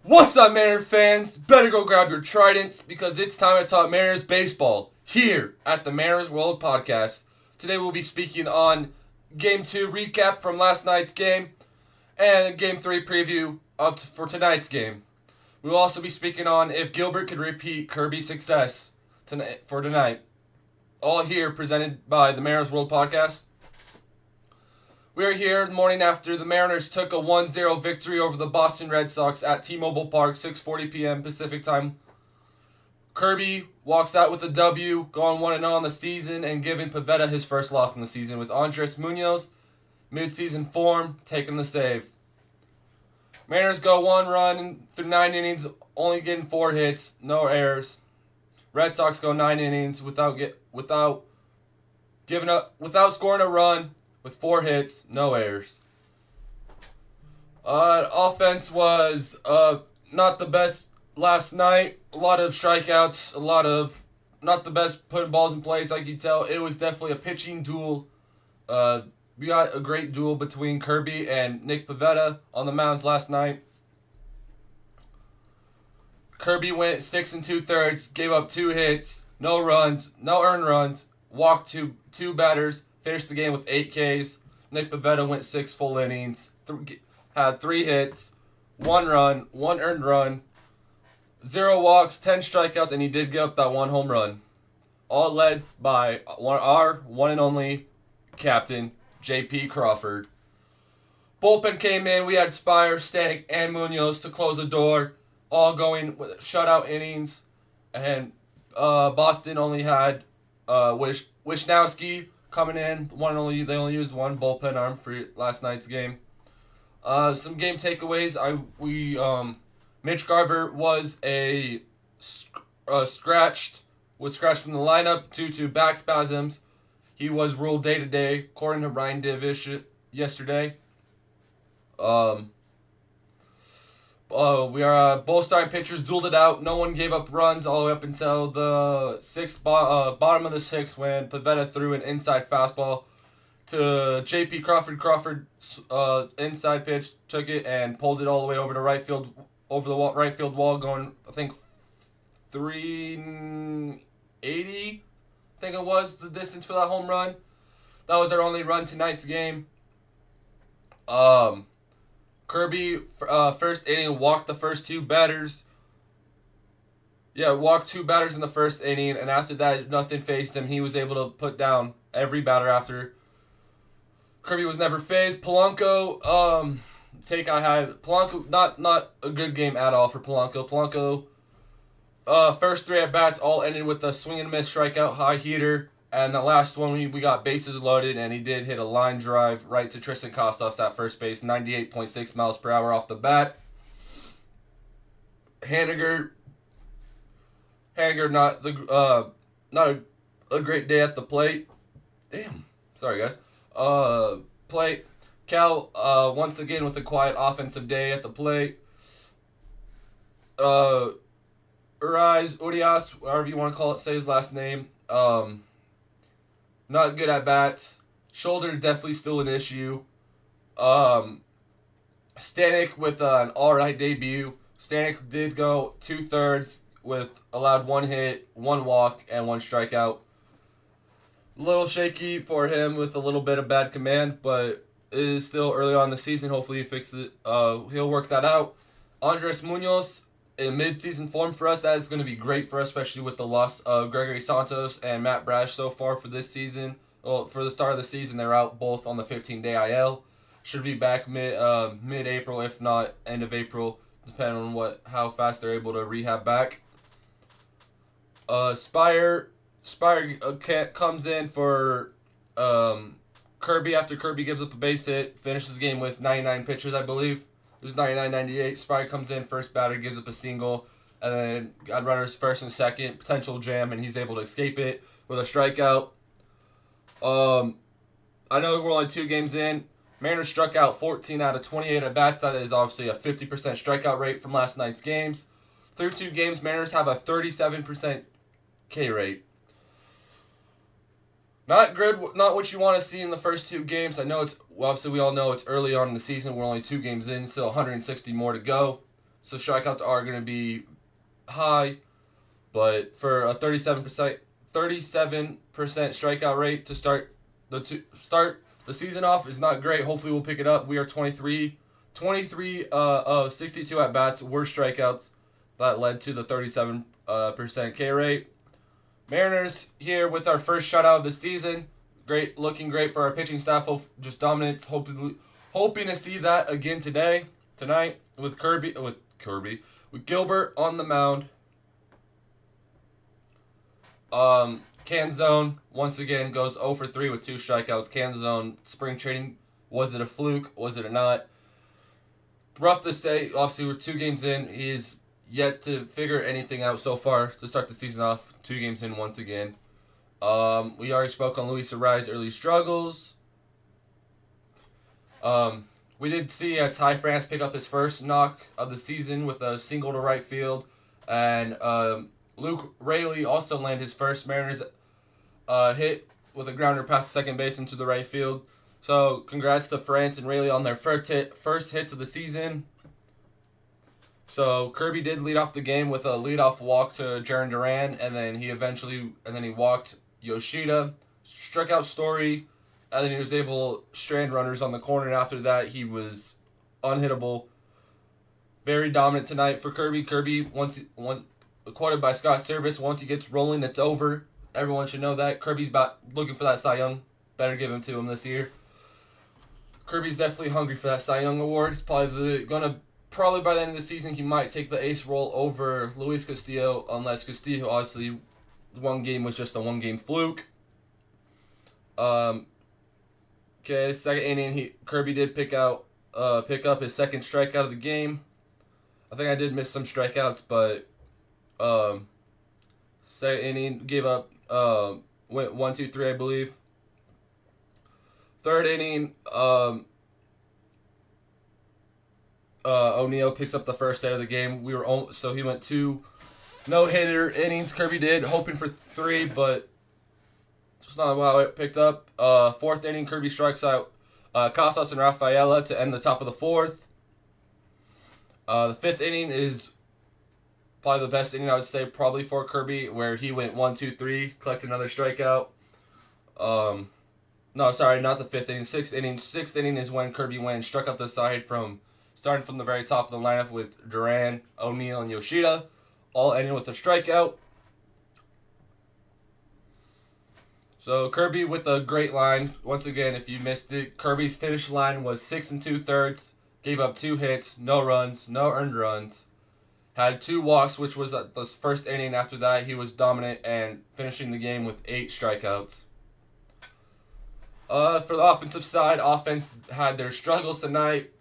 What's up, Mariners fans? Better go grab your tridents because it's time to talk Mariners baseball here at the Mariners World Podcast. Today we'll be speaking on Game 2 recap from last night's game and Game 3 preview for tonight's game. We'll also be speaking on if Gilbert could repeat Kirby's success for tonight. All here presented by the Mariners World Podcast. We are here the morning after the Mariners took a 1-0 victory over the Boston Red Sox at T-Mobile Park, 6:40 p.m. Pacific Time. Kirby walks out with a W, going 1-0 on the season and giving Pivetta his first loss in the season, with Andres Munoz, mid-season form, taking the save. Mariners go 1 run through 9 innings, only getting 4 hits, no errors. Red Sox go 9 innings without scoring a run, with 4 hits, no errors. Offense was not the best last night. A lot of strikeouts, not the best putting balls in plays, like you tell. It was definitely a pitching duel. We got a great duel between Kirby and Nick Pivetta on the mounds last night. Kirby went 6 2/3, gave up 2 hits, no runs, no earned runs, walked two batters, finished the game with 8 Ks. Nick Pivetta went 6 full innings, had 3 hits, 1 run, 1 earned run, 0 walks, 10 strikeouts, and he did give up that 1 home run. All led by our one and only captain, JP Crawford. Bullpen came in. We had Spire, Stanek, and Munoz to close the door, all going with shutout innings. And Boston only had Wishnowski coming in. They only used 1 bullpen arm for last night's game. Some game takeaways. Mitch Garver was scratched from the lineup due to back spasms. He was ruled day-to-day, according to Ryan Divish yesterday. Both starting pitchers dueled it out. No one gave up runs all the way up until the bottom of the 6th, when Pivetta threw an inside fastball to JP Crawford. Crawford inside pitch, took it and pulled it all the way over to right field, over the right field wall, going I think 380. I think it was the distance for that home run. That was our only run tonight's game. Kirby, first inning, walked the first 2 batters. Walked 2 batters in the first inning, and after that, nothing faced him. He was able to put down every batter after. Kirby was never phased. Polanco, not a good game at all for Polanco. Polanco, first 3 at-bats all ended with a swing and miss strikeout high heater. And the last one, we got bases loaded, and he did hit a line drive right to Tristan Costas at first base, 98.6 miles per hour off the bat. Haniger, not a great day at the plate. Damn, sorry guys. Plate. Cal, once again with a quiet offensive day at the plate. Urias, whatever you want to call it, say his last name. Not good at bats. Shoulder definitely still an issue. Stanek with an alright debut. Stanek did go 2/3 with allowed 1 hit, 1 walk, and 1 strikeout. A little shaky for him with a little bit of bad command, but it is still early on in the season. Hopefully he fixes it. He'll work that out. Andres Munoz in mid-season form for us. That is going to be great for us, especially with the loss of Gregory Santos and Matt Brash so far for this season. Well, for the start of the season, they're out both on the 15-day IL. Should be back mid-April, if not end of April, depending on how fast they're able to rehab back. Spire comes in for Kirby after Kirby gives up a base hit, finishes the game with 99 pitches, I believe. It was 99-98. Spire comes in, first batter, gives up a single, and then got runners first and second, potential jam, and he's able to escape it with a strikeout. I know we're only 2 games in. Mariners struck out 14 out of 28 at-bats. That is obviously a 50% strikeout rate from last night's games. Through 2 games, Mariners have a 37% K rate. Not good, not what you want to see in the first 2 games. I know obviously we all know it's early on in the season. We're only 2 games in, still 160 more to go. so strikeouts are going to be high. But for a 37% strikeout rate to start the season off is not great. Hopefully we'll pick it up. We are 23 of 62 at bats were strikeouts. That led to the 37% K rate. Mariners here with our first shutout of the season. Great, looking great for our pitching staff. Just dominance. Hoping to see that again tonight with Gilbert on the mound. Canzone once again goes 0 for 3 with 2 strikeouts. Canzone spring training, was it a fluke? Was it not? Rough to say. Obviously, we're 2 games in. He is yet to figure anything out so far to start the season off. 2 games in once again. We already spoke on Luis Arraez's early struggles. We did see Ty France pick up his first knock of the season with a single to right field, and Luke Raley also landed his first Mariners hit with a grounder past the second base into the right field. So congrats to France and Raley on their first hits of the season. So Kirby did lead off the game with a leadoff walk to Jarren Duran, and then he walked Yoshida, struck out Story, and then he was able to strand runners on the corner, and after that he was unhittable. Very dominant tonight for Kirby. Kirby, once quoted by Scott Service, once he gets rolling, it's over. Everyone should know that. Kirby's looking for that Cy Young. Better give him to him this year. Kirby's definitely hungry for that Cy Young award. He's probably by the end of the season he might take the ace role over Luis Castillo, unless Castillo obviously one game was just a 1-game fluke. Second inning, Kirby did pick up his second strikeout of the game. I think I did miss some strikeouts, but second inning gave up went 1-2-3, I believe. Third inning, O'Neill picks up the first hit of the game. So he went 2 no-hitter innings. Kirby did, hoping for 3, but it's not how it picked up. Fourth inning, Kirby strikes out Casas and Rafaela to end the top of the 4th. The 5th inning is probably the best inning, I would say, probably for Kirby, where he went 1-2-3, collected another strikeout. No, sorry, not the 5th inning. 6th inning. 6th inning is when Kirby went and struck out the side starting from the very top of the lineup with Duran, O'Neill, and Yoshida, all ending with a strikeout. So Kirby with a great line. Once again, if you missed it, Kirby's finish line was 6 2/3, gave up 2 hits, no runs, no earned runs. Had 2 walks, which was the first inning. After that, he was dominant and finishing the game with 8 strikeouts. For the offensive side, offense had their struggles tonight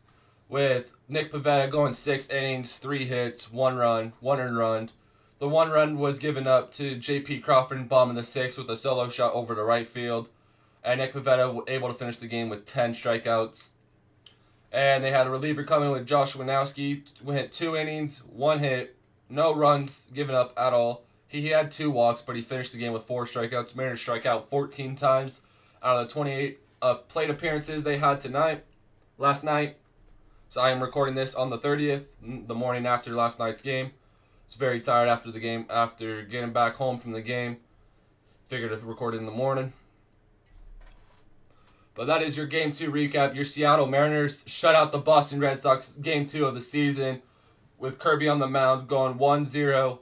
with Nick Pivetta going 6 innings, 3 hits, 1 run, 1 earned run. The 1 run was given up to JP Crawford in bottom of the 6th with a solo shot over to right field. And Nick Pivetta was able to finish the game with 10 strikeouts. And they had a reliever coming with Josh Winowski. Went 2 innings, 1 hit, no runs given up at all. He had 2 walks, but he finished the game with 4 strikeouts. Mariners strike out 14 times out of the 28 plate appearances they had last night. So I am recording this on the 30th, the morning after last night's game. I was very tired after the game, after getting back home from the game. Figured to record it in the morning. But that is your Game 2 recap. Your Seattle Mariners shut out the Boston Red Sox Game 2 of the season with Kirby on the mound going 1-0,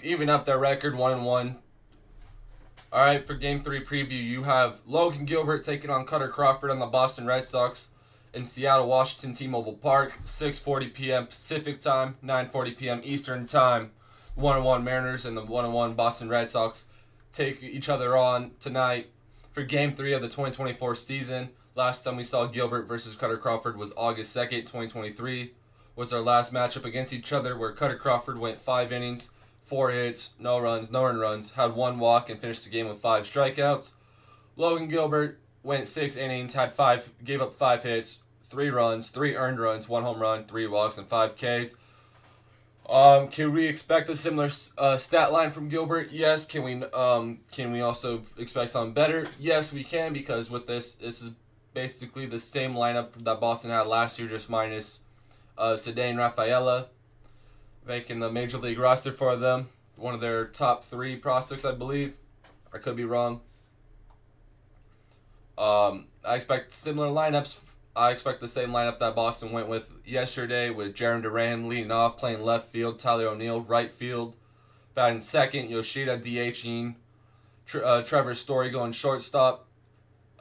even up their record 1-1. All right, for Game 3 preview, you have Logan Gilbert taking on Kutter Crawford on the Boston Red Sox in Seattle, Washington, T-Mobile Park, 6:40 p.m. Pacific Time, 9:40 p.m. Eastern Time. 1-1 Mariners and the 1-1 Boston Red Sox take each other on tonight for Game 3 of the 2024 season. Last time we saw Gilbert versus Kutter Crawford was August 2nd, 2023. Was our last matchup against each other, where Kutter Crawford went 5 innings, 4 hits, no runs, no earned runs, had 1 walk, and finished the game with 5 strikeouts. Logan Gilbert went 6 innings, gave up 5 hits, 3 runs, 3 earned runs, 1 home run, 3 walks, and 5 Ks. Can we expect a similar stat line from Gilbert? Yes. Can we also expect something better? Yes, we can, because with this is basically the same lineup that Boston had last year, just minus Cedane Rafaela making the Major League roster for them. One of their top 3 prospects, I believe. I could be wrong. I expect similar lineups. I expect the same lineup that Boston went with yesterday, with Jarren Duran leading off, playing left field, Tyler O'Neill right field, batting second, Yoshida DHing, Trevor Story going shortstop,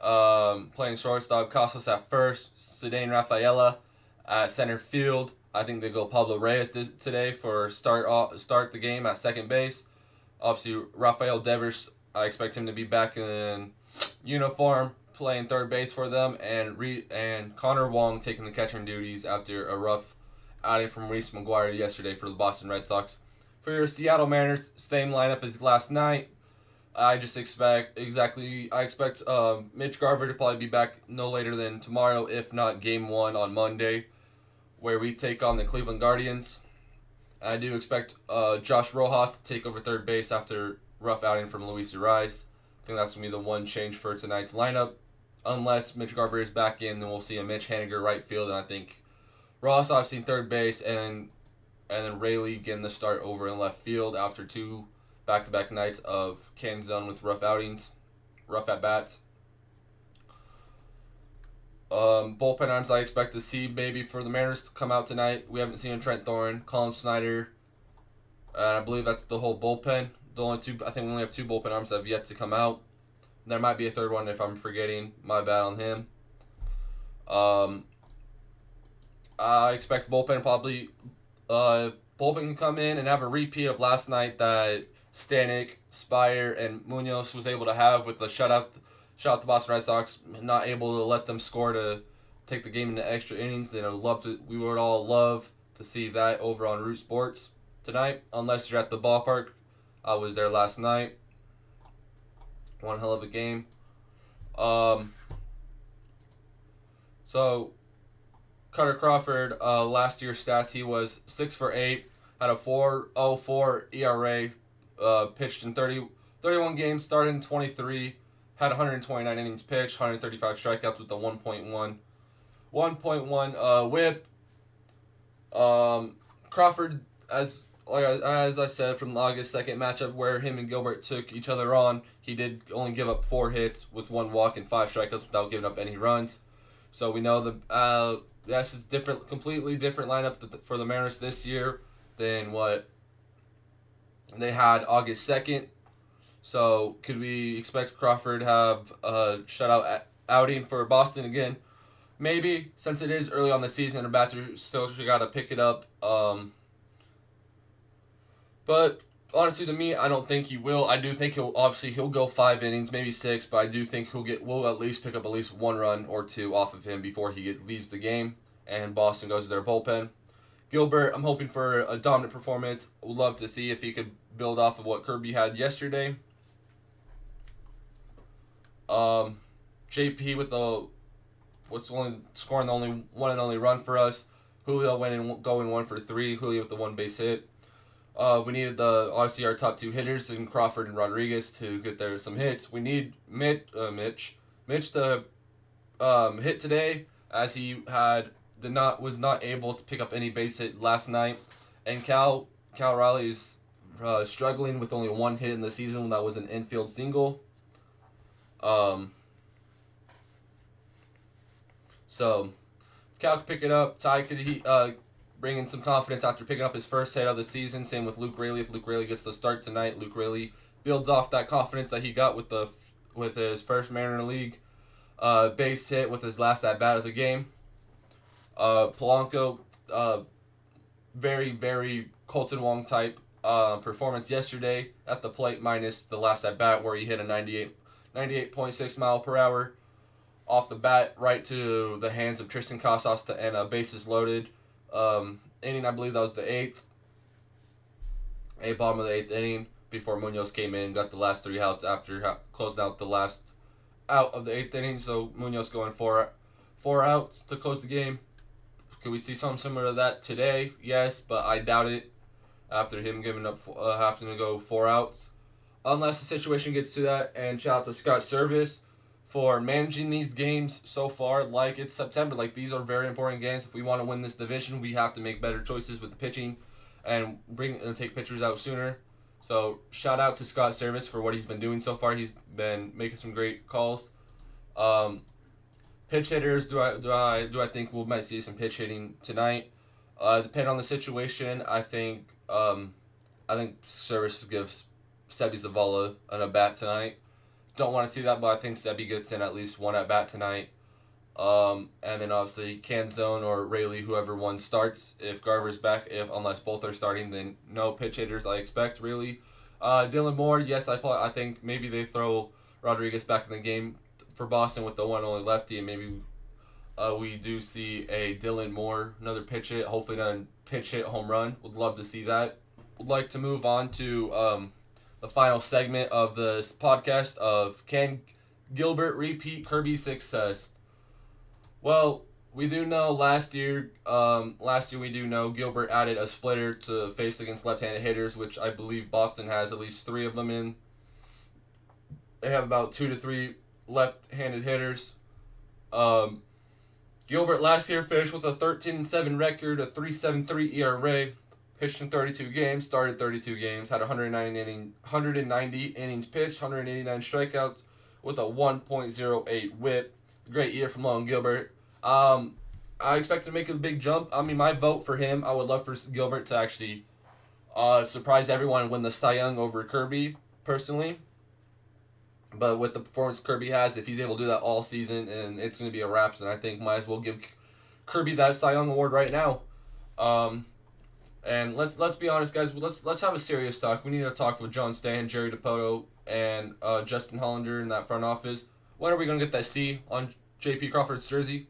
playing shortstop, Casas at first, Cedane Rafaela at center field. I think they go Pablo Reyes today for start the game at second base. Obviously, Rafael Devers, I expect him to be back in uniform, playing third base for them, and Connor Wong taking the catching duties after a rough outing from Reese McGuire yesterday for the Boston Red Sox. For your Seattle Mariners, same lineup as last night. I expect Mitch Garver to probably be back no later than tomorrow, if not Game 1 on Monday, where we take on the Cleveland Guardians. I do expect Josh Rojas to take over third base after rough outing from Luis Urias. I think that's going to be the one change for tonight's lineup. Unless Mitch Garver is back in, then we'll see a Mitch Haniger right field, and I think Ross obviously third base, and then Rayleigh getting the start over in left field after 2 back-to-back nights of can zone with rough at-bats. Bullpen arms I expect to see maybe for the Mariners to come out tonight. We haven't seen Trent Thorne, Colin Snyder, and I believe that's the whole bullpen. I think we only have 2 bullpen arms that have yet to come out. There might be a third one if I'm forgetting. My bad on him. I expect bullpen can come in and have a repeat of last night that Stanek, Spire, and Munoz was able to have with the shutout the Boston Red Sox, not able to let them score to take the game into extra innings. We would all love to see that over on Root Sports tonight, unless you're at the ballpark. I was there last night. One hell of a game. So Kutter Crawford, last year's stats, he was 6 for 8, had a 4.04 ERA, pitched in 31 games, started in 23, had 129 innings pitched, 135 strikeouts with a 1.1 whip. Crawford, as I said, from the August 2nd matchup where him and Gilbert took each other on, he did only give up 4 hits with 1 walk and 5 strikeouts without giving up any runs. So we know this is completely different lineup for the Mariners this year than what they had August 2nd. So could we expect Crawford to have a shutout outing for Boston again? Maybe, since it is early on the season, the bats are still got to pick it up. But honestly, to me, I don't think he will. I do think he'll go 5 innings, maybe 6, but I do think we'll at least pick up at least 1 run or 2 off of him before he leaves the game, and Boston goes to their bullpen. Gilbert, I'm hoping for a dominant performance. Would love to see if he could build off of what Kirby had yesterday. JP with scoring the only one and only run for us. Julio went and going 1 for 3. Julio with the 1 base hit. We needed obviously our top 2 hitters in Crawford and Rodriguez to get some hits. We need Mitch to hit today, as he was not able to pick up any base hit last night, and Cal Raleigh is struggling with only 1 hit in the season. That was an infield single. So Cal could pick it up. Ty could bring in some confidence after picking up his first hit of the season. Same with Luke Raley. If Luke Raley gets the start tonight, Luke Raley builds off that confidence that he got with his first Mariner League base hit with his last at bat of the game. Polanco, very, very Colton Wong type performance yesterday at the plate, minus the last at bat where he hit a 98.6 mile per hour off the bat right to the hands of Tristan Casas and a bases loaded inning. I believe that was the 8th. Bottom of the 8th inning before Munoz came in, got the last 3 outs after closing out the last out of the 8th inning. So Munoz going 4 outs to close the game. Could we see something similar to that today? Yes, but I doubt it after him giving up having to go 4 outs. Unless the situation gets to that. And shout out to Scott Service for managing these games so far. Like, it's September. Like, these are very important games. If we want to win this division, we have to make better choices with the pitching and take pitchers out sooner. So shout out to Scott Service for what he's been doing so far. He's been making some great calls. Pitch hitters, do I think we might see some pitch hitting tonight? Depending on the situation, I think Service gives Sebi Zavala an at bat tonight. Don't want to see that, but I think Sebi gets in at least one at bat tonight. And then obviously Canzone or Rayleigh, whoever one starts. If Garver's back, unless both are starting, then no pitch hitters I expect really. Dylan Moore, yes, I think maybe they throw Rodriguez back in the game for Boston with the one only lefty, and maybe we do see a Dylan Moore, another pitch hit, hopefully not a pitch hit home run. Would love to see that. Would like to move on to the final segment of this podcast of can Gilbert repeat Kirby's success? Well, we do know last year we do know Gilbert added a splitter to face against left-handed hitters, which I believe Boston has at least 3 of them in. They have about 2 to 3 left-handed hitters. Gilbert last year finished with a 13-7 record, a 3.73 ERA, pitched in 32 games, started 32 games, had 190 innings pitched, 189 strikeouts, with a 1.08 WHIP. Great year from Logan Gilbert. I expect to make a big jump. I mean, my vote for him, I would love for Gilbert to actually surprise everyone and win the Cy Young over Kirby, personally. But with the performance Kirby has, if he's able to do that all season, and it's going to be a wrap, and I think might as well give Kirby that Cy Young award right now. And let's be honest, guys. Let's have a serious talk. We need to talk with John Stan, Jerry DePoto, and Justin Hollander in that front office. When are we going to get that C on JP Crawford's jersey?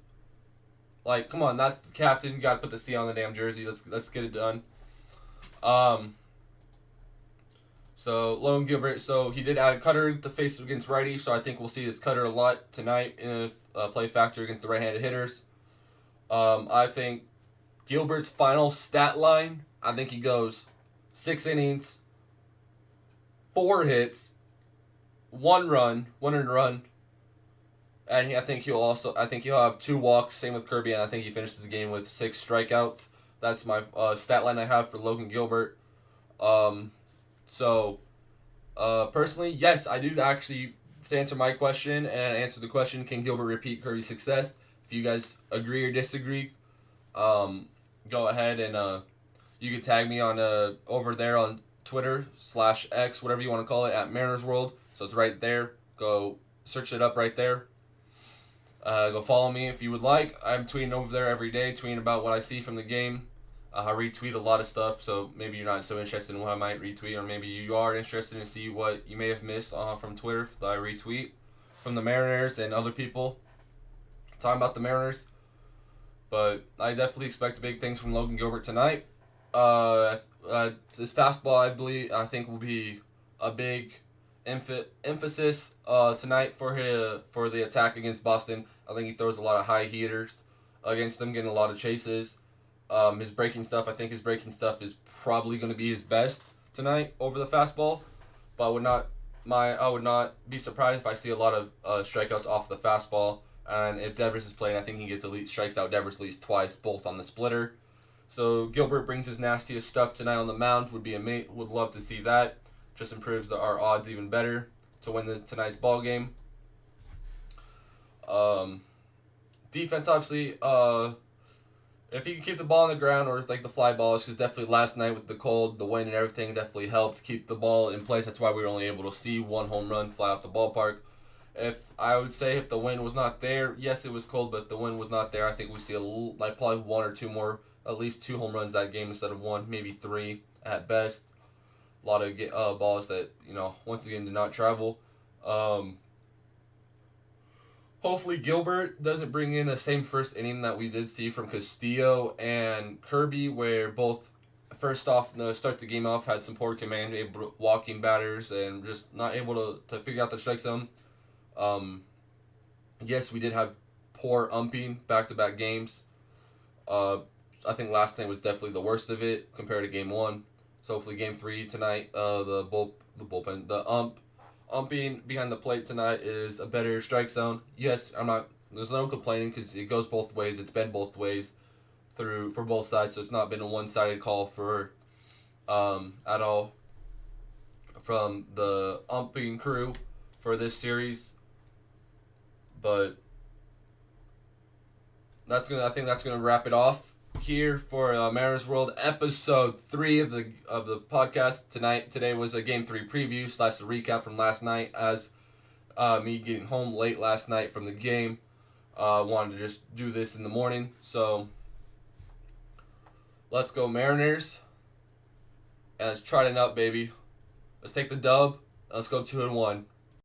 Like, come on, that's the captain. You got to put the C on the damn jersey. Let's get it done. So Logan Gilbert, so he did add Kutter to face against righty, so I think we'll see his Kutter a lot tonight in a play factor against the right-handed hitters. I think Gilbert's final stat line, I think he goes 6 innings, 4 hits, 1 earned run, and I think he'll have 2 walks, same with Kirby, and I think he finishes the game with 6 strikeouts. That's my stat line I have for Logan Gilbert. Personally, yes, I do actually, to answer my question and answer the question, can Gilbert repeat Kirby's success? If you guys agree or disagree, go ahead and you can tag me on over there on Twitter /X, whatever you want to call it, at Mariners World. So it's right there. Go search it up right there. Go follow me if you would like. I'm tweeting over there every day, tweeting about what I see from the game. I retweet a lot of stuff, so maybe you're not so interested in what I might retweet, or maybe you are interested in see what you may have missed from Twitter that I retweet from the Mariners and other people talking about the Mariners. But I definitely expect big things from Logan Gilbert tonight. This fastball, I think will be a big emphasis tonight for the attack against Boston. I think he throws a lot of high heaters against them, getting a lot of chases. His breaking stuff is probably going to be his best tonight over the fastball, but I would not be surprised if I see a lot of strikeouts off the fastball. And if Devers is playing, I think he strikes out Devers at least twice, both on the splitter. So Gilbert brings his nastiest stuff tonight on the mound. Would love to see that. Just improves our odds even better to win tonight's ball game. Defense, obviously. If he can keep the ball on the ground, or like the fly balls, because definitely last night with the cold, the wind, and everything definitely helped keep the ball in place. That's why we were only able to see 1 home run fly out the ballpark. If the wind was not there, yes, it was cold, but if the wind was not there, I think we see probably 1 or 2 more, at least 2 home runs that game instead of 1, maybe 3 at best. A lot of balls that, once again did not travel. Hopefully Gilbert doesn't bring in the same first inning that we did see from Castillo and Kirby, where both first off, start the game off, had some poor command, walking batters, and just not able to figure out the strike zone. Yes, we did have poor umping back-to-back games. I think last night was definitely the worst of it compared to Game 1. So hopefully Game 3 tonight, the ump umping behind the plate tonight is a better strike zone. Yes, there's no complaining because it goes both ways. It's been both ways for both sides, so it's not been a one-sided call for at all from the umping crew for this series. But I think that's gonna wrap it off here for Mariners World episode 3 of the podcast tonight. Today was a Game 3 preview / a recap from last night, as me getting home late last night from the game. Wanted to just do this in the morning, so let's go Mariners, and let's try it up, baby. Let's take the dub. Let's go 2-1.